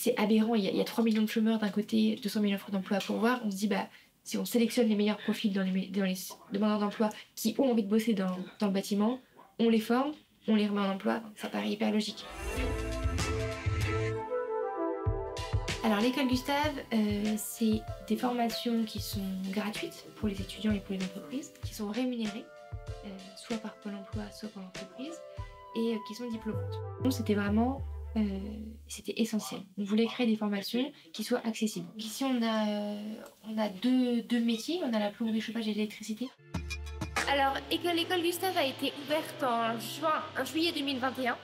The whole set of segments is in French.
c'est aberrant. Il y a 3 millions de chômeurs d'un côté, 200 000 offres d'emploi à pourvoir. On se dit, bah, si on sélectionne les meilleurs profils dans les demandeurs d'emploi qui ont envie de bosser dans le bâtiment, on les forme, on les remet en emploi. Ça paraît hyper logique. Alors l'école Gustave, c'est des formations qui sont gratuites pour les étudiants et pour les entreprises, qui sont rémunérées, soit par Pôle emploi, soit par l'entreprise, et qui sont diplômantes. Donc c'était vraiment c'était essentiel. On voulait créer des formations qui soient accessibles. Ici on a deux métiers, on a la plomberie, chauffage et l'électricité. Alors l'école Gustave a été ouverte en juillet 2021.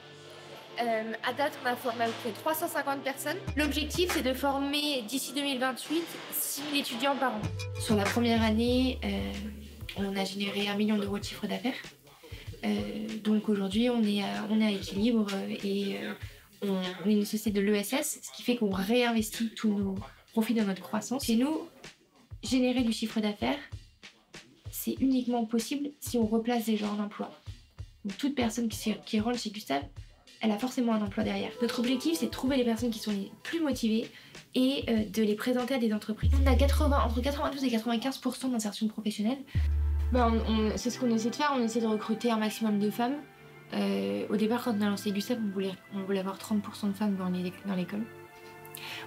À date, on a formé à peu près 350 personnes. L'objectif, c'est de former d'ici 2028 6 000 étudiants par an. Sur la première année, on a généré 1 million d'euros de chiffre d'affaires. Donc aujourd'hui, on est à équilibre et on est une société de l'ESS, ce qui fait qu'on réinvestit tous nos profits dans notre croissance. Chez nous, générer du chiffre d'affaires, c'est uniquement possible si on replace des gens en emploi. Donc toute personne qui rentre chez Gustave, elle a forcément un emploi derrière. Notre objectif, c'est de trouver les personnes qui sont les plus motivées et de les présenter à des entreprises. On a entre 92 et 95% d'insertion professionnelle. C'est ce qu'on essaie de faire, on essaie de recruter un maximum de femmes. Au départ, quand on a lancé Gustave, on voulait avoir 30% de femmes dans l'école.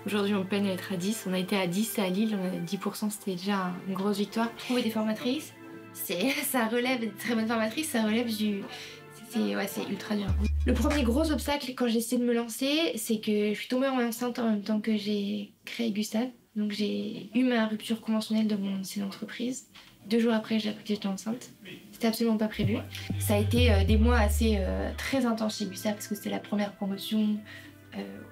Aujourd'hui, on peine à être à 10. On a été à 10 à Lille, on a 10%, c'était déjà une grosse victoire. Trouver des formatrices, ça relève, des très bonnes formatrices, ça relève du... c'est ultra dur. Le premier gros obstacle quand j'ai essayé de me lancer, c'est que je suis tombée enceinte en même temps que j'ai créé Gustave. Donc j'ai eu ma rupture conventionnelle de mon ancienne entreprise. 2 jours après, j'ai appris que j'étais enceinte. C'était absolument pas prévu. Ça a été des mois assez très intenses chez Gustave parce que c'était la première promotion.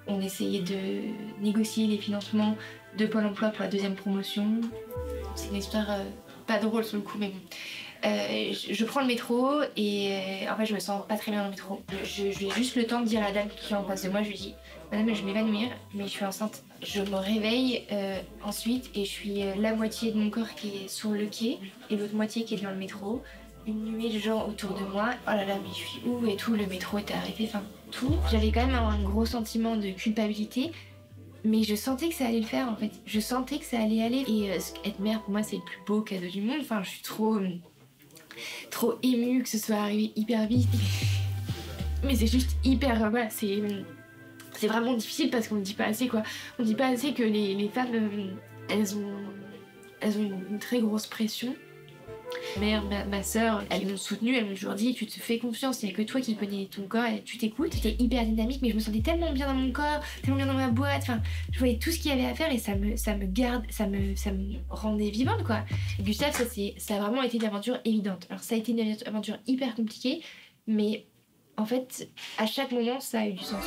On essayait de négocier les financements de Pôle emploi pour la deuxième promotion. C'est une histoire pas drôle sur le coup, mais bon. Je prends le métro et en fait je me sens pas très bien dans le métro. J'ai juste le temps de dire à la dame qui est en face de moi, je lui dis « Madame, je vais m'évanouir, mais je suis enceinte ». Je me réveille ensuite et je suis la moitié de mon corps qui est sur le quai et l'autre moitié qui est dans le métro. Une nuée de gens autour de moi. Oh là là, mais je suis où et tout, le métro était arrêté, enfin tout. J'avais quand même un gros sentiment de culpabilité. Mais je sentais que ça allait le faire en fait. Je sentais que ça allait aller. Et être mère pour moi c'est le plus beau cadeau du monde. Enfin je suis trop émue que ce soit arrivé hyper vite. Mais c'est juste hyper... voilà, c'est vraiment difficile parce qu'on ne dit pas assez quoi. On ne dit pas assez que les femmes, elles ont une très grosse pression. Ma sœur, elles m'ont soutenue, elles m'ont toujours dit tu te fais confiance, il n'y a que toi qui connais ton corps et tu t'écoutes. J'étais hyper dynamique mais je me sentais tellement bien dans mon corps, tellement bien dans ma boîte, enfin je voyais tout ce qu'il y avait à faire et ça me rendait vivante quoi. Et Gustave, ça a vraiment été une aventure évidente. Alors ça a été une aventure hyper compliquée mais en fait à chaque moment ça a eu du sens.